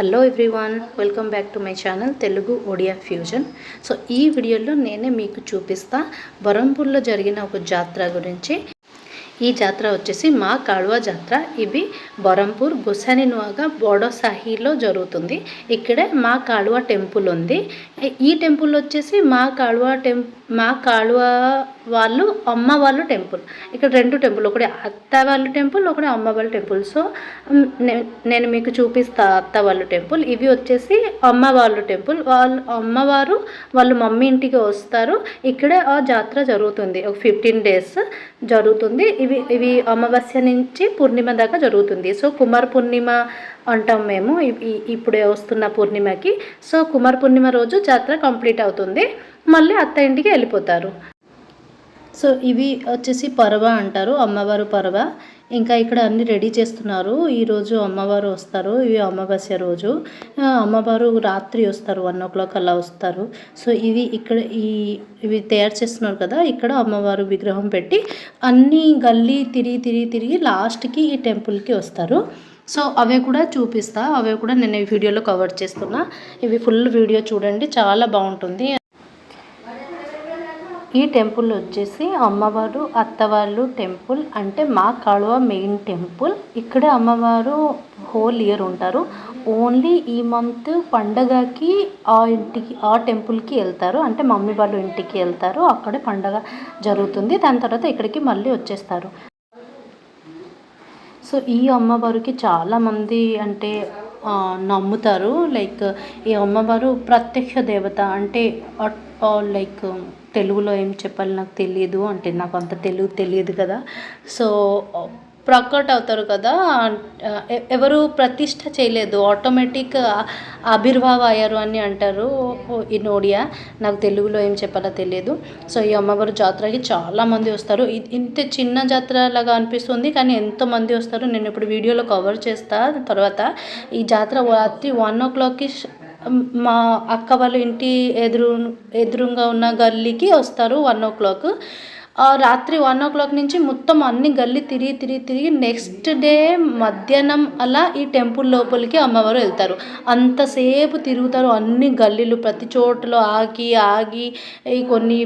Hello everyone, welcome back to my channel Telugu Odia fusion. So ఈ వీడియోలో నేనే మీకు చూపిస్తా బరంపూర్లో జరిగిన ఒక జాతర గురించి. ఈ జాతర వచ్చేసి మా కాళవా జాతర. ఇవి బరంపూర్ గుసానినువాగా బోడోసాహిలో జరుగుతుంది. ఇక్కడే మా కాళవా టెంపుల్ ఉంది. ఈ టెంపుల్ వచ్చేసి మా కాళవా వాళ్ళు అమ్మ వాళ్ళు టెంపుల్. ఇక్కడ రెండు టెంపుల్, ఒకటి అత్త వాళ్ళ టెంపుల్, ఒకటి అమ్మ వాళ్ళ టెంపుల్. సో నేను మీకు చూపిస్తా అత్త వాళ్ళ టెంపుల్. ఇవి వచ్చేసి అమ్మ వాళ్ళ టెంపుల్. వాళ్ళు అమ్మవారు వాళ్ళు మమ్మీ ఇంటికి వస్తారు. ఇక్కడే ఆ జాతర జరుగుతుంది. ఒక 15 days జరుగుతుంది. ఇవి అమావాస్య నుంచి పూర్ణిమ దాకా జరుగుతుంది. సో కుమార్ పూర్ణిమ అంటాం మేము ఇప్పుడే వస్తున్న పూర్ణిమకి. సో కుమార్ పూర్ణిమ రోజు జాతర కంప్లీట్ అవుతుంది. మళ్ళీ అత్త ఇంటికి వెళ్ళిపోతారు. సో ఇవి వచ్చేసి పరవ అంటారు, అమ్మవారు పరవ. ఇంకా ఇక్కడ అన్ని రెడీ చేస్తున్నారు. ఈరోజు అమ్మవారు వస్తారు. ఇవి అమావాస్య రోజు. అమ్మవారు రాత్రి వస్తారు, 1 o'clock అలా వస్తారు. సో ఇవి తయారు చేస్తున్నారు కదా. ఇక్కడ అమ్మవారు విగ్రహం పెట్టి అన్ని గల్లీ తిరిగి లాస్ట్కి ఈ టెంపుల్కి వస్తారు. సో అవే కూడా చూపిస్తా. అవే కూడా నేను ఈ వీడియోలో కవర్ చేస్తున్నా. ఇవి ఫుల్ వీడియో చూడండి, చాలా బాగుంటుంది. ఈ టెంపుల్ వచ్చేసి అమ్మవారు అత్తవాళ్ళు టెంపుల్, అంటే మా కాళవా మెయిన్ టెంపుల్. ఇక్కడే అమ్మవారు హోల్ ఇయర్ ఉంటారు. ఓన్లీ ఈ మంత్ పండగకి ఆ టెంపుల్కి వెళ్తారు. అంటే మమ్మీ వాళ్ళు ఇంటికి వెళ్తారు, అక్కడే పండగ జరుగుతుంది. దాని తర్వాత ఇక్కడికి మళ్ళీ వచ్చేస్తారు. సో ఈ అమ్మవారికి చాలామంది అంటే నమ్ముతారు. లైక్ ఈ అమ్మవారు ప్రత్యక్ష దేవత. అంటే లైక్ తెలుగులో ఏం చెప్పాలి నాకు తెలియదు, అంటే నాకు అంత తెలుగు తెలియదు కదా. సో ప్రకట్ అవుతారు కదా, ఎవరు ప్రతిష్ట చేయలేదు, ఆటోమేటిక్ ఆవిర్భావ అయ్యారు అని అంటారు ఇన్ ఒడియా. నాకు తెలుగులో ఏం చెప్పాలో తెలియదు. సో ఈ అమ్మవారు జాతరకి చాలామంది వస్తారు. ఇంత చిన్న జాతర లాగా అనిపిస్తుంది, కానీ ఎంతోమంది వస్తారు. నేను ఇప్పుడు వీడియోలో కవర్ చేస్తా. తర్వాత ఈ జాతర రాత్రి 1 o'clockకి మా అక్క వాళ్ళ ఇంటి ఎదురుగా ఉన్న గల్లీకి వస్తారు. 1 o'clock రాత్రి 1 o'clock నుంచి మొత్తం అన్ని గల్లీ తిరిగి నెక్స్ట్ డే మధ్యాహ్నం అలా ఈ టెంపుల్ లోపలికి అమ్మవారు వెళ్తారు. అంతసేపు తిరుగుతారు అన్ని గల్లీలు, ప్రతి చోటలో ఆగి కొన్ని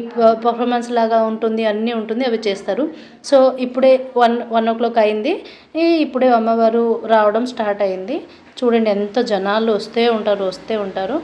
పర్ఫార్మెన్స్ లాగా ఉంటుంది, అన్నీ ఉంటుంది, అవి చేస్తారు. సో ఇప్పుడే 1 o'clock అయింది. ఇప్పుడే అమ్మవారు రావడం స్టార్ట్ అయింది. చూడండి ఎంత జనాలు వస్తే ఉంటారు.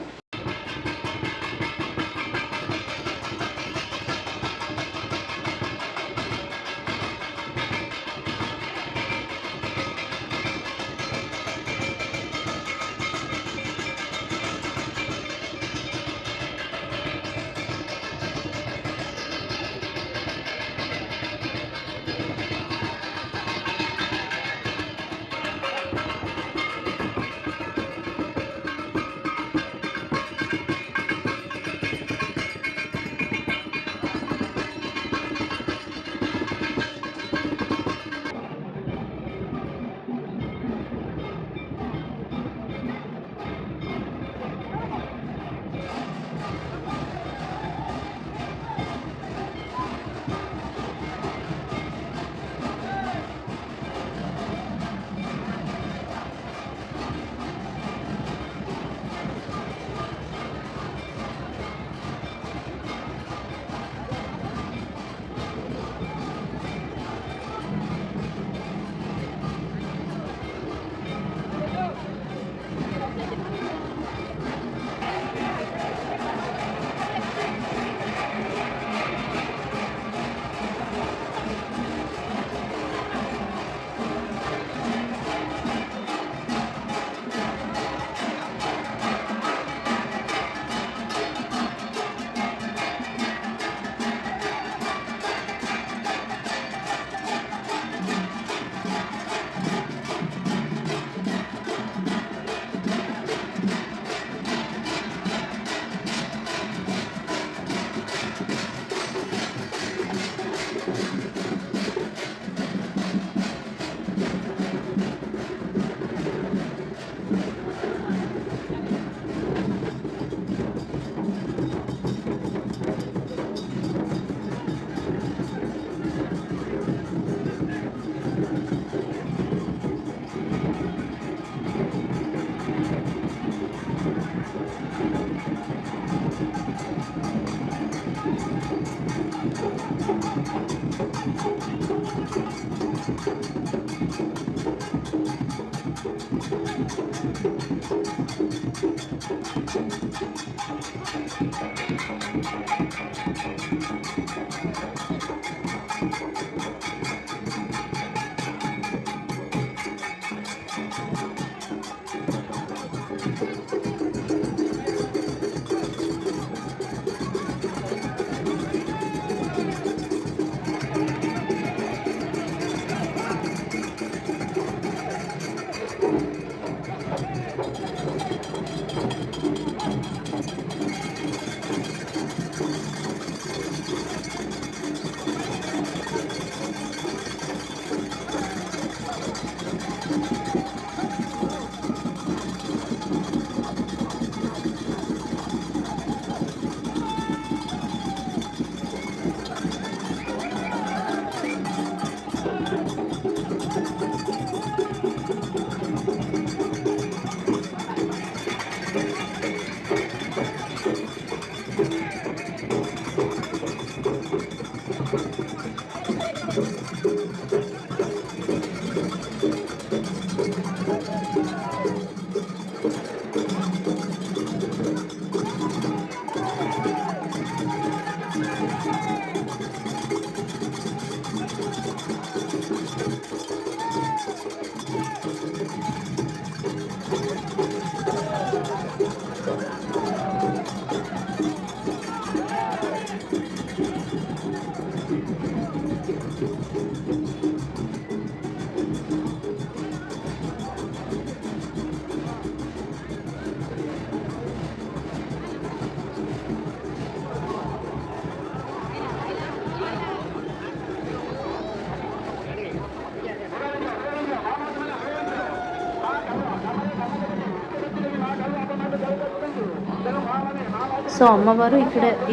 సో అమ్మవారు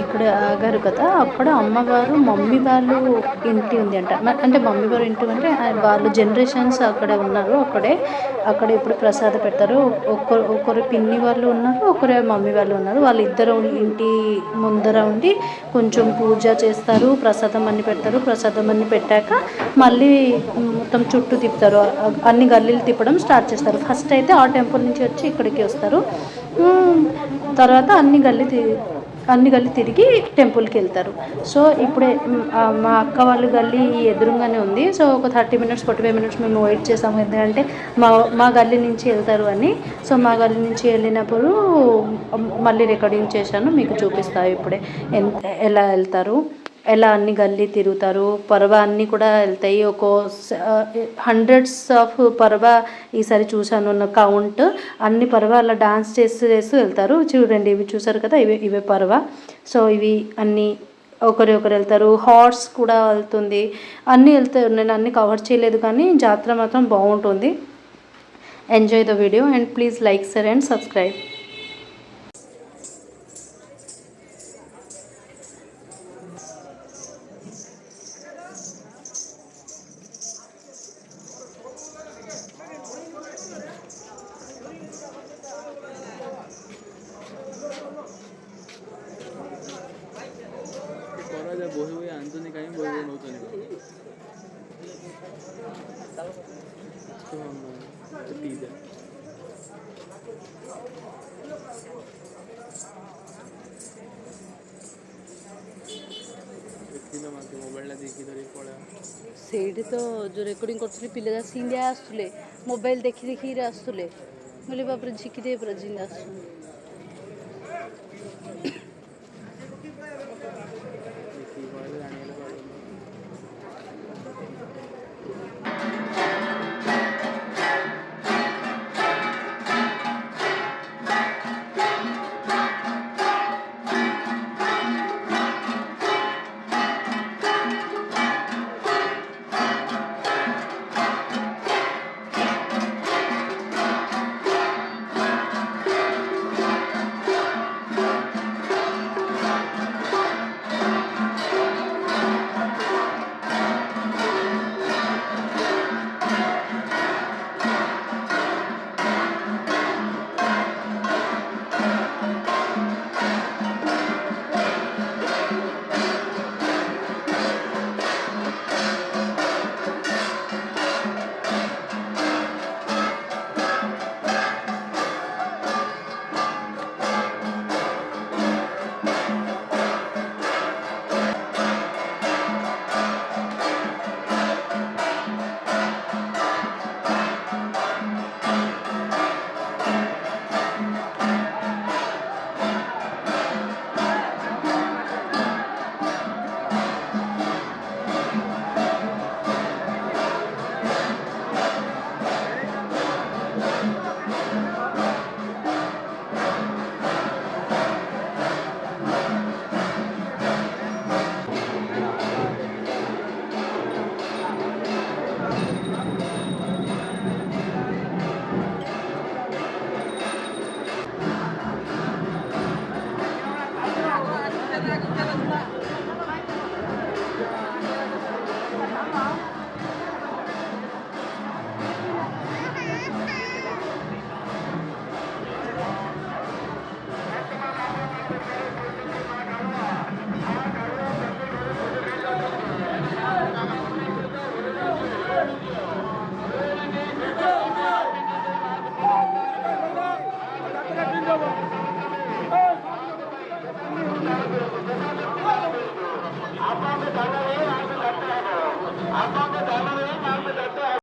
ఇక్కడ ఆగారు కదా, అక్కడ అమ్మవారు మమ్మీ వాళ్ళు ఇంటి ఉంది అంట. అంటే మమ్మీ వారు ఇంటి అంటే వాళ్ళు జనరేషన్స్ అక్కడే ఉన్నారు. అక్కడ ఇప్పుడు ప్రసాద పెడతారు. ఒకరు పిన్ని వాళ్ళు ఉన్నారు, ఒకరు మమ్మీ వాళ్ళు ఉన్నారు. వాళ్ళిద్దరు ఇంటి ముందర ఉండి కొంచెం పూజ చేస్తారు, ప్రసాదం అన్ని పెడతారు. ప్రసాదం అన్ని పెట్టాక మళ్ళీ మొత్తం చుట్టూ తిప్పుతారు. అన్ని గల్లీలు తిప్పడం స్టార్ట్ చేస్తారు. ఫస్ట్ అయితే ఆ టెంపుల్ నుంచి వచ్చి ఇక్కడికి వస్తారు. తర్వాత అన్ని గల్లీ తిరిగి టెంపుల్కి వెళ్తారు. సో ఇప్పుడే మా అక్క వాళ్ళ గల్లీ ఎదురుగానే ఉంది. సో ఒక 30 minutes 45 minutes మేము వెయిట్ చేసాము, ఎందుకంటే మా గల్లీ నుంచి వెళ్తారు అని. సో మా గల్లీ నుంచి వెళ్ళినప్పుడు మళ్ళీ రికార్డింగ్ చేశాను, మీకు చూపిస్తాను ఇప్పుడే ఎలా వెళ్తారు, ఎలా అన్ని గల్లీ తిరుగుతారు. పరవ అన్నీ కూడా వెళ్తాయి. ఒక hundreds ఆఫ్ పరవ ఈసారి చూశాను కౌంట్. అన్ని పరవ అలా డాన్స్ చేస్తూ వెళ్తారు. చూడండి, ఇవి చూసారు కదా, ఇవే పరవ. సో ఇవి అన్నీ ఒకరు వెళ్తారు. హార్స్ కూడా వెళ్తుంది. అన్నీ వెళ్తారు. నేను అన్నీ కవర్ చేయలేదు, కానీ జాతర మాత్రం బాగుంటుంది. Enjoy the video and please like, share and subscribe. বসে আন্তনি কাহিনী বলবো নতুন ମୋବାଇଲଟା ଦେଖି ଧରି ପଳା ସେଇଠି ତ ଯେଉଁ ରେକର୍ଡ଼ିଂ କରୁଥିଲି ପିଲା ସିନ୍ଦିଆ ଆସୁଥିଲେ, ମୋବାଇଲ ଦେଖିକିରି ଆସୁଥିଲେ। ମୁଁ କହିଲି ବାପରେ ଝିକି ଦେଇ ପୁରା ଜିନ୍ଦା ଆସୁଛନ୍ତି।